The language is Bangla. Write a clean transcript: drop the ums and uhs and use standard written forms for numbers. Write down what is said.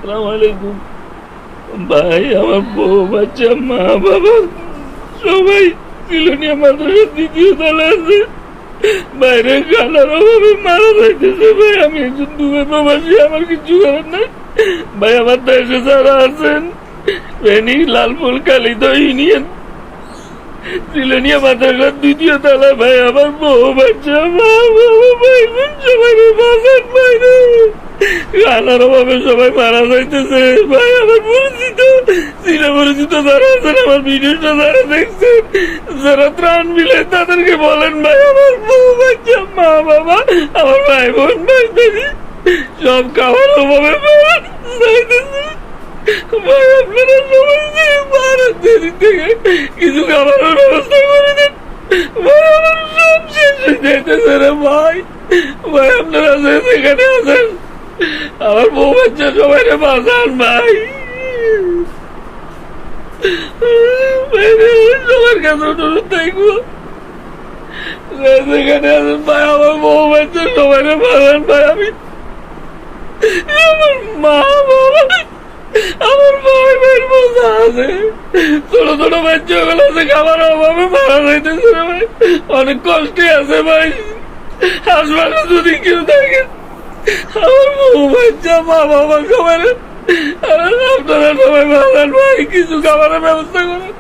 আসসালামু আলাইকুম। ভাই, আমার বউ বাচ্চা মা বাবা সবাই সিলোনিয়া মাদ্রাসার দ্বিতীয় তলা আছে। বাইরে খানার অভাবে মারা যাইতেছে ভাই। আমি একজন দুবে প্রবাসী, আমার কিছু করার নাই ভাই। আমার দেশে যারা আছেন ফেনী, লালপুর, কালিদহ ইউনিয়ন সিলোনিয়া মাদ্রাসার দ্বিতীয় তলা ভাই। আমার বউ বাচ্চা মা বাবা ভাই বোন সবাই বাঁচান ভাই রে। খানার অভাবে সবাই মারা যাইতেছে ভাই। আমার পরিচিত পরিচিত যারা আছেন, আমার ভিডিওটা যারা দেখছেন, যারা ত্রাণ মিলে তাদেরকে বলেন ভাই। আমার বউ বাচ্চা মা বাবা, আমার ভাই বোন ভাই দেখি সব খাওয়ার অভাবে মারা যাইতেছে ভাই। আপনারা সবাই যে মারার দেরি থেকে কিছু খাবারের ব্যবস্থা করে দেন ভাই। আমার সব শেষ হয়ে যাইতেছে রে ভাই। ভাই আপনারা যে সেখানে আছেন, আমার বউ বাচ্চা সবাই বাঁচান ভাই। সবার কাছে অনুরোধ থাকবো, সেখানে আছেন ভাই, আমার বউ বাচ্চা সবাই বাঁচান ভাই। আমি আমার মা বাবা, আমার ভাই ভাইয়ের বোঝা আছে, ছোট ছোট বাচ্চা গুলো আছে, খাবার অভাবে মারা যাইতেছে রে ভাই। অনেক কষ্টে আছে ভাই। হাসপাতালে যদি কেউ থাকে, আমার বউ বাচ্চা মা বাবা সবাই আপনারা সবাই ভালো ভাই, কিছু খাবারের ব্যবস্থা করেন।